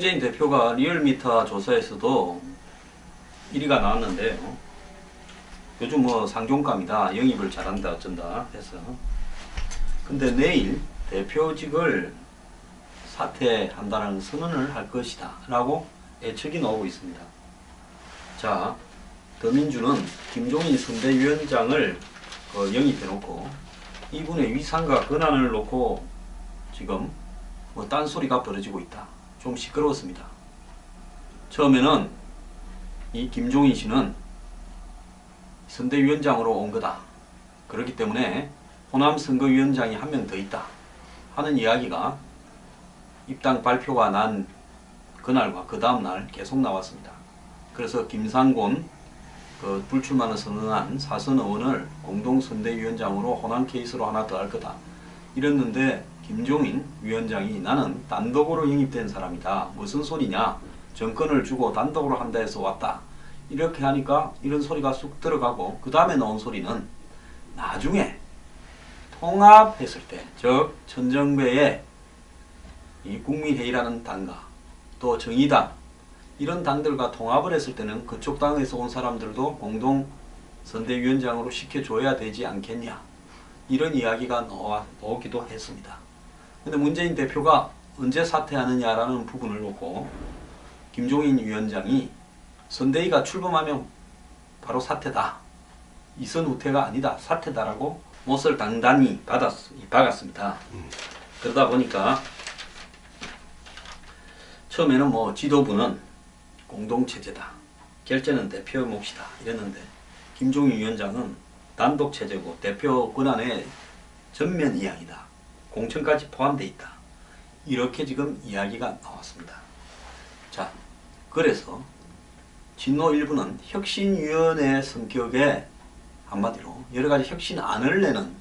문재인 대표가 리얼미터 조사에서도 1위가 나왔는데요. 요즘 뭐 상종감이다, 영입을 잘한다, 어쩐다 해서. 근데 내일 대표직을 사퇴한다는 선언을 할 것이다 라고 예측이 나오고 있습니다. 자, 더민주는 김종인 선대위원장을 영입해놓고 이분의 위상과 권한을 놓고 지금 뭐 딴소리가 벌어지고 있다. 좀 시끄러웠습니다. 처음에는 이 김종인 씨는 선대위원장으로 온 거다. 그렇기 때문에 호남 선거위원장이 한 명 더 있다 하는 이야기가 입당 발표가 난 그날과 그 다음날 계속 나왔습니다. 그래서 김상곤 불출마를 선언한 사선 의원을 공동선대위원장으로 호남 케이스로 하나 더 할 거다 이랬는데, 김종인 위원장이 나는 단독으로 영입된 사람이다. 무슨 소리냐. 정권을 주고 단독으로 한다 해서 왔다. 이렇게 하니까 이런 소리가 쑥 들어가고, 그 다음에 나온 소리는 나중에 통합했을 때, 즉 천정배의 이 국민회의라는 당과 또 정의당 이런 당들과 통합을 했을 때는 그쪽 당에서 온 사람들도 공동 선대위원장으로 시켜줘야 되지 않겠냐, 이런 이야기가 나오기도 했습니다. 근데 문재인 대표가 언제 사퇴하느냐라는 부분을 놓고 김종인 위원장이 선대위가 출범하면 바로 사퇴다, 이선 후퇴가 아니다, 사퇴다라고 못을 단단히 박았습니다. 그러다 보니까 처음에는 뭐 지도부는 공동체제다, 결재는 대표 몫이다 이랬는데, 김종인 위원장은 단독체제고 대표 권한의 전면 이양이다, 공천까지 포함되어 있다, 이렇게 지금 이야기가 나왔습니다. 자, 그래서 진노 일부는 혁신위원회 성격의 한마디로 여러가지 혁신안을 내는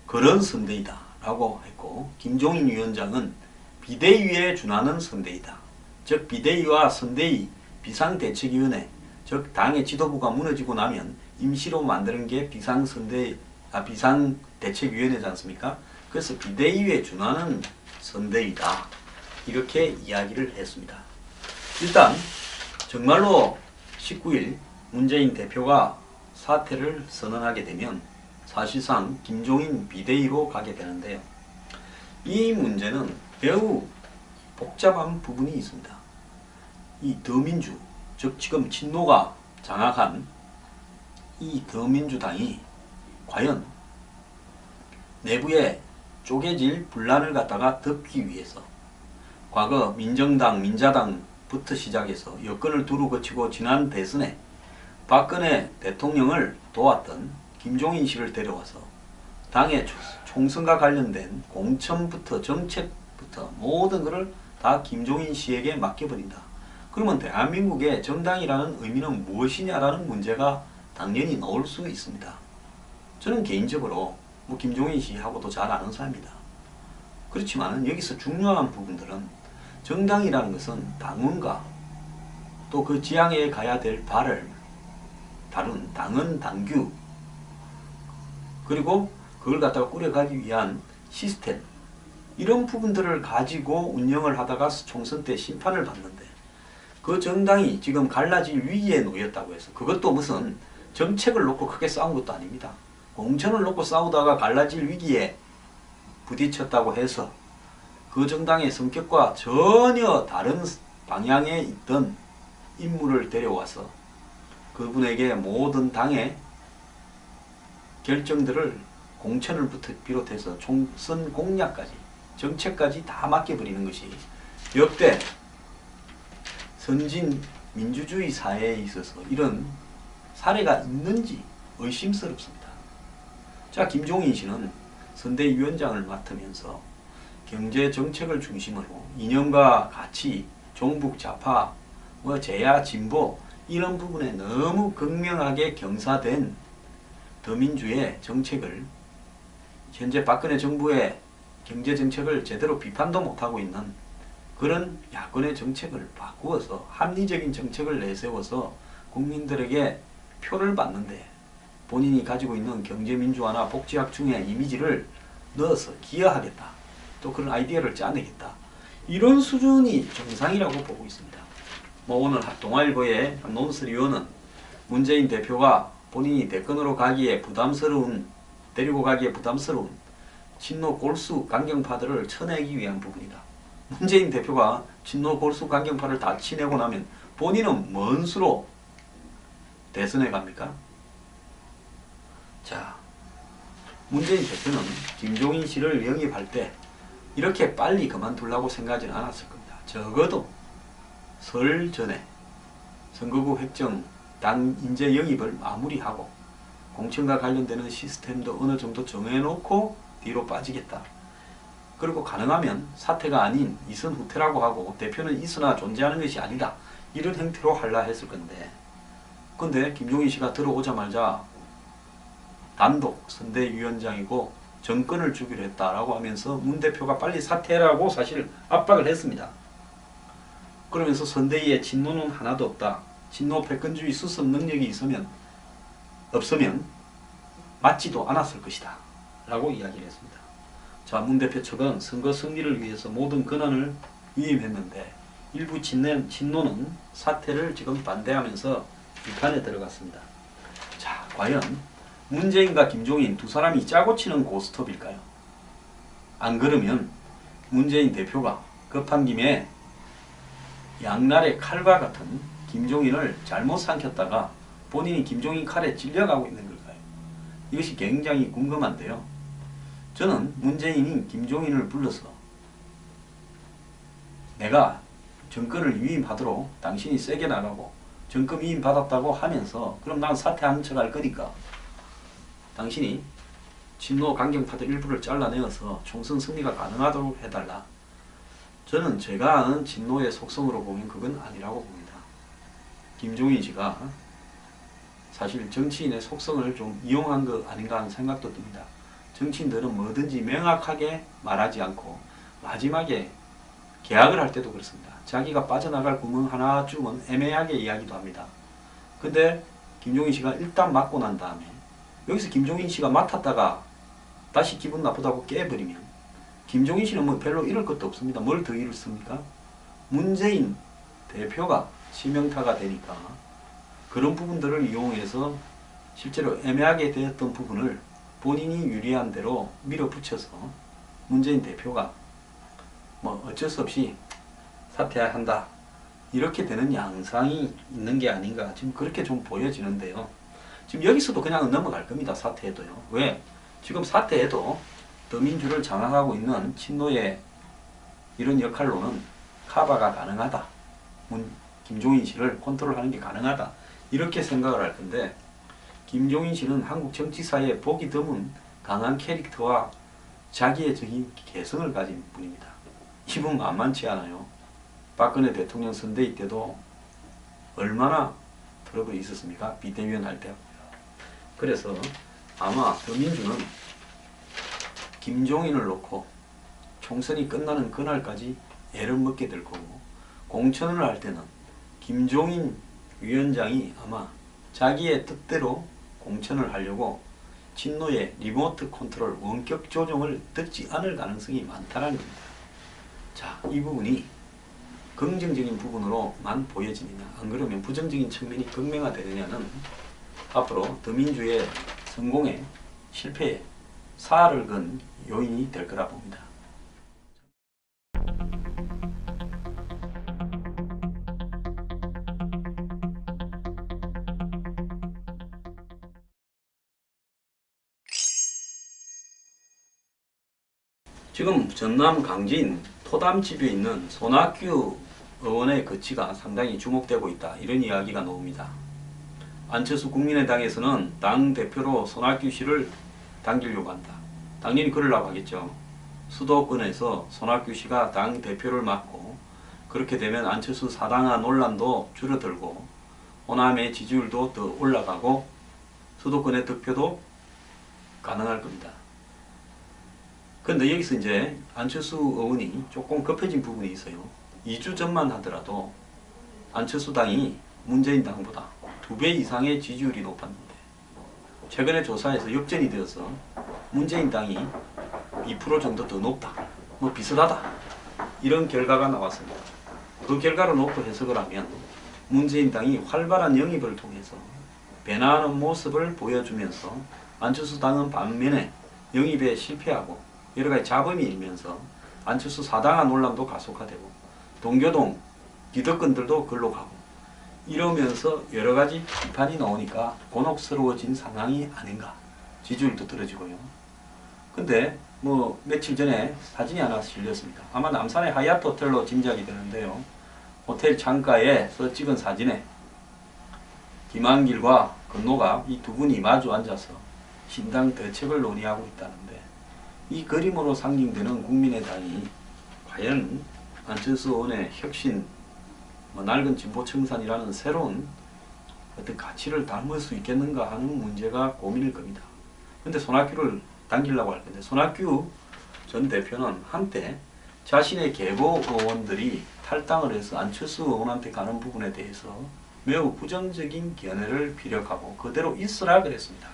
그런 선대이다 라고 했고, 김종인 위원장은 비대위에 준하는 선대이다, 즉 비대위와 선대위 비상대책위원회, 즉 당의 지도부가 무너지고 나면 임시로 만드는 게 비상대책위원회지 않습니까? 그래서 비대위에 준하는 선대위다, 이렇게 이야기를 했습니다. 일단 정말로 19일 문재인 대표가 사퇴를 선언하게 되면 사실상 김종인 비대위로 가게 되는데요. 이 문제는 매우 복잡한 부분이 있습니다. 이 더민주, 즉 지금 친노가 장악한 이 더민주당이 과연 내부에 쪼개질 분란을 갖다가 덮기 위해서 과거 민정당, 민자당부터 시작해서 여건을 두루 거치고 지난 대선에 박근혜 대통령을 도왔던 김종인 씨를 데려와서 당의 총선과 관련된 공천부터 정책부터 모든 것을 다 김종인 씨에게 맡겨버린다. 그러면 대한민국의 정당이라는 의미는 무엇이냐라는 문제가 당연히 나올 수 있습니다. 저는 개인적으로 뭐 김종인 씨하고도 잘 아는 사람입니다. 그렇지만 여기서 중요한 부분들은 정당이라는 것은 당원과 또 그 지향에 가야 될 바를 다룬 당헌 당규, 그리고 그걸 갖다가 꾸려가기 위한 시스템, 이런 부분들을 가지고 운영을 하다가 총선 때 심판을 받는데, 그 정당이 지금 갈라질 위기에 놓였다고 해서 그것도 무슨 정책을 놓고 크게 싸운 것도 아닙니다. 공천을 놓고 싸우다가 갈라질 위기에 부딪혔다고 해서 그 정당의 성격과 전혀 다른 방향에 있던 인물을 데려와서 그분에게 모든 당의 결정들을 공천을 비롯해서 총선 공약까지 정책까지 다 맡겨버리는 것이 역대 선진 민주주의 사회에 있어서 이런 사례가 있는지 의심스럽습니다. 자, 김종인 씨는 선대위원장을 맡으면서 경제정책을 중심으로 이념과 가치, 종북 좌파, 제야 진보 이런 부분에 너무 극명하게 경사된 더민주의 정책을, 현재 박근혜 정부의 경제정책을 제대로 비판도 못하고 있는 그런 야권의 정책을 바꾸어서 합리적인 정책을 내세워서 국민들에게 표를 받는데 본인이 가지고 있는 경제민주화나 복지학중의 이미지를 넣어서 기여하겠다, 또 그런 아이디어를 짜내겠다, 이런 수준이 정상이라고 보고 있습니다. 뭐 오늘 동아일보의 논설위원은 문재인 대표가 본인이 대권으로 가기에 데리고 가기에 부담스러운 친노 골수 강경파들을 쳐내기 위한 부분이다. 문재인 대표가 친노 골수 강경파를 다 치내고 나면 본인은 뭔 수로 대선에 갑니까? 자, 문재인 대표는 김종인 씨를 영입할 때 이렇게 빨리 그만두려고 생각하지는 않았을 겁니다. 적어도 설 전에 선거구 획정 당 인재 영입을 마무리하고 공천과 관련되는 시스템도 어느 정도 정해놓고 뒤로 빠지겠다. 그리고 가능하면 사태가 아닌 이선 후퇴라고 하고 대표는 있으나 존재하는 것이 아니다. 이런 형태로 하려 했을 건데, 근데 김종인 씨가 들어오자마자 단독 선대위원장이고 정권을 주기로 했다라고 하면서 문 대표가 빨리 사퇴라고 사실 압박을 했습니다. 그러면서 선대위에 친노는 하나도 없다. 친노 패권주의 수습 능력이 없으면 맞지도 않았을 것이다. 라고 이야기를 했습니다. 자, 문 대표 측은 선거 승리를 위해서 모든 권한을 위임했는데 일부 친노는 사퇴를 지금 반대하면서 비판에 들어갔습니다. 자, 과연 문재인과 김종인 두 사람이 짜고 치는 고스톱일까요? 안 그러면 문재인 대표가 급한 김에 양날의 칼과 같은 김종인을 잘못 삼켰다가 본인이 김종인 칼에 찔려가고 있는 걸까요? 이것이 굉장히 궁금한데요. 저는 문재인이 김종인을 불러서 내가 정권을 위임하도록 당신이 세게 나가고 정권 위임 받았다고 하면서 그럼 난 사퇴한 척 할 거니까 당신이 친노 강경파들 일부를 잘라내어서 총선 승리가 가능하도록 해달라. 저는 제가 아는 친노의 속성으로 보면 그건 아니라고 봅니다. 김종인 씨가 사실 정치인의 속성을 좀 이용한 거 아닌가 하는 생각도 듭니다. 정치인들은 뭐든지 명확하게 말하지 않고 마지막에 계약을 할 때도 그렇습니다. 자기가 빠져나갈 구멍 하나쯤은 애매하게 이야기도 합니다. 근데 김종인 씨가 일단 맡고 난 다음에 여기서 김종인 씨가 맡았다가 다시 기분 나쁘다고 깨버리면 김종인 씨는 뭐 별로 잃을 것도 없습니다. 뭘 더 잃습니까? 문재인 대표가 치명타가 되니까 그런 부분들을 이용해서 실제로 애매하게 되었던 부분을 본인이 유리한 대로 밀어붙여서 문재인 대표가 뭐 어쩔 수 없이 사퇴한다. 이렇게 되는 양상이 있는 게 아닌가 지금 그렇게 좀 보여지는데요. 지금 여기서도 그냥 넘어갈 겁니다. 사퇴해도요. 왜? 지금 사퇴해도 더민주를 장악하고 있는 친노의 이런 역할로는 커버가 가능하다. 김종인 씨를 컨트롤하는 게 가능하다. 이렇게 생각을 할 건데 김종인 씨는 한국 정치사에 보기 드문 강한 캐릭터와 자기애적인 개성을 가진 분입니다. 이분 만만치 않아요. 박근혜 대통령 선대위 때도 얼마나 트러블이 있었습니까? 비대위원 할 때. 그래서 아마 더민주는 김종인을 놓고 총선이 끝나는 그날까지 애를 먹게 될 거고 공천을 할 때는 김종인 위원장이 아마 자기의 뜻대로 공천을 하려고 친노의 리모트 컨트롤 원격 조정을 듣지 않을 가능성이 많다는 겁니다. 자, 이 부분이 긍정적인 부분으로만 보여지느냐 안 그러면 부정적인 측면이 극명화되느냐는 앞으로 더민주의 성공에 실패에 사활을 건 요인이 될 거라 봅니다. 지금 전남 강진 토담집에 있는 손학규 의원의 거취가 상당히 주목되고 있다. 이런 이야기가 나옵니다. 안철수 국민의당에서는 당대표로 손학규 씨를 당기려고 한다. 당연히 그러려고 하겠죠. 수도권에서 손학규 씨가 당대표를 맡고 그렇게 되면 안철수 사당화 논란도 줄어들고 호남의 지지율도 더 올라가고 수도권의 득표도 가능할 겁니다. 그런데 여기서 이제 안철수 의원이 조금 급해진 부분이 있어요. 2주 전만 하더라도 안철수 당이 문재인 당보다 2배 이상의 지지율이 높았는데 최근에 조사에서 역전이 되어서 문재인 당이 2% 정도 더 높다. 뭐 비슷하다. 이런 결과가 나왔습니다. 그 결과를 놓고 해석을 하면 문재인 당이 활발한 영입을 통해서 변화하는 모습을 보여주면서 안철수 당은 반면에 영입에 실패하고 여러가지 잡음이 일면서 안철수 사당화 논란도 가속화되고 동교동 기득권들도 글로 가고 이러면서 여러가지 비판이 나오니까 곤혹스러워진 상황이 아닌가. 지지율도 떨어지고요. 근데 뭐 며칠 전에 사진이 하나 실렸습니다. 아마 남산의 하얏트 호텔로 짐작이 되는데요. 호텔 창가에서 찍은 사진에 김한길과 건노갑 이 두 분이 마주 앉아서 신당 대책을 논의하고 있다는데, 이 그림으로 상징되는 국민의당이 과연 안철수 의원의 혁신, 낡은 진보 청산이라는 새로운 어떤 가치를 담을 수 있겠는가 하는 문제가 고민일 겁니다. 근데 손학규를 당기려고 할 건데, 손학규 전 대표는 한때 자신의 계보 의원들이 탈당을 해서 안철수 의원한테 가는 부분에 대해서 매우 부정적인 견해를 피력하고 그대로 있으라 그랬습니다.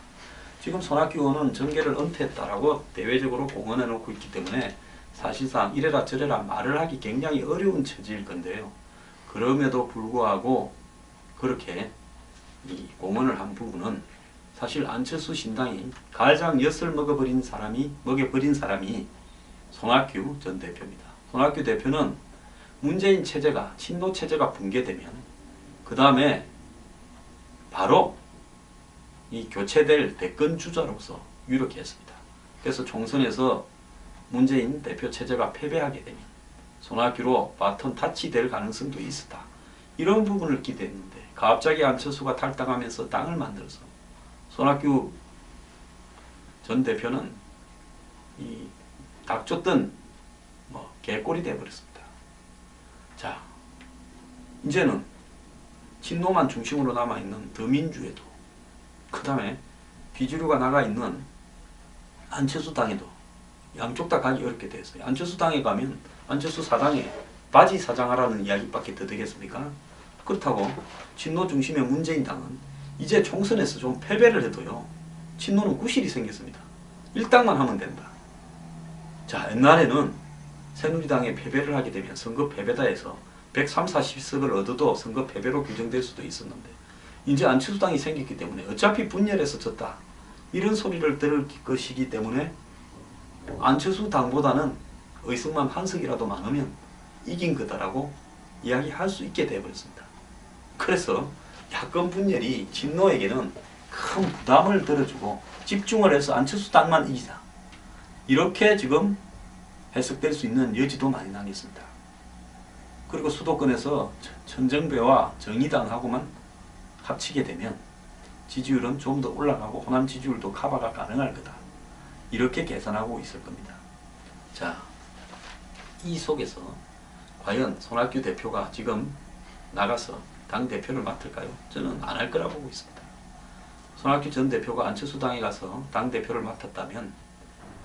지금 손학규 의원은 정계를 은퇴했다라고 대외적으로 공언해 놓고 있기 때문에 사실상 이래라 저래라 말을 하기 굉장히 어려운 처지일 건데요. 그럼에도 불구하고 그렇게 이 공언을 한 부분은 사실 안철수 신당이 가장 엿을 먹어버린 사람이 손학규 전 대표입니다. 손학규 대표는 문재인 체제가, 친노 체제가 붕괴되면 그 다음에 바로 이 교체될 대권 주자로서 유력했습니다. 그래서 총선에서 문재인 대표 체제가 패배하게 되면 손학규로 바톤 타치될 가능성도 있었다. 이런 부분을 기대했는데 갑자기 안철수가 탈당하면서 당을 만들어서 손학규 전 대표는 이 닥쳤던 개꼴이 되어버렸습니다. 자, 이제는 친노만 중심으로 남아있는 더민주에도, 그 다음에 비주류가 나가있는 안철수 당에도 양쪽 다 가기 어렵게 됐어요. 안철수 당에 가면 안철수 사당에 바지 사장하라는 이야기밖에 더 되겠습니까? 그렇다고 친노 중심의 문재인 당은 이제 총선에서 좀 패배를 해도요, 친노는 구실이 생겼습니다. 일당만 하면 된다. 자, 옛날에는 새누리당에 패배를 하게 되면 선거 패배다 해서 130, 40석을 얻어도 선거 패배로 규정될 수도 있었는데, 이제 안철수당이 생겼기 때문에 어차피 분열해서 졌다, 이런 소리를 들을 것이기 때문에 안철수 당보다는 의석만 한 석이라도 많으면 이긴 거다라고 이야기할 수 있게 되어버렸습니다. 그래서 야권 분열이 진노에게는 큰 부담을 들어주고 집중을 해서 안철수 당만 이기자, 이렇게 지금 해석될 수 있는 여지도 많이 나겠습니다. 그리고 수도권에서 천정배와 정의당하고만 합치게 되면 지지율은 좀 더 올라가고 호남 지지율도 커버가 가능할 거다, 이렇게 계산하고 있을 겁니다. 자, 이 속에서 과연 손학규 대표가 지금 나가서 당대표를 맡을까요? 저는 안 할 거라고 보고 있습니다. 손학규 전 대표가 안철수 당에 가서 당대표를 맡았다면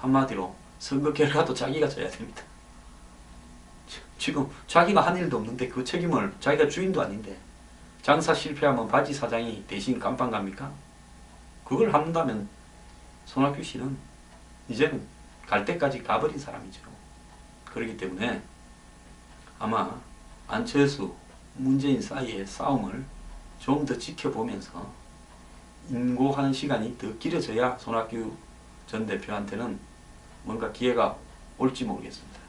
한마디로 선거 결과도 자기가 져야 됩니다. 지금 자기가 한 일도 없는데 그 책임을, 자기가 주인도 아닌데 장사 실패하면 바지 사장이 대신 감방 갑니까? 그걸 한다면 손학규 씨는 이제는 갈 때까지 가버린 사람이죠. 그렇기 때문에 아마 안철수, 문재인 사이의 싸움을 좀 더 지켜보면서 인고하는 시간이 더 길어져야 손학규 전 대표한테는 뭔가 기회가 올지 모르겠습니다.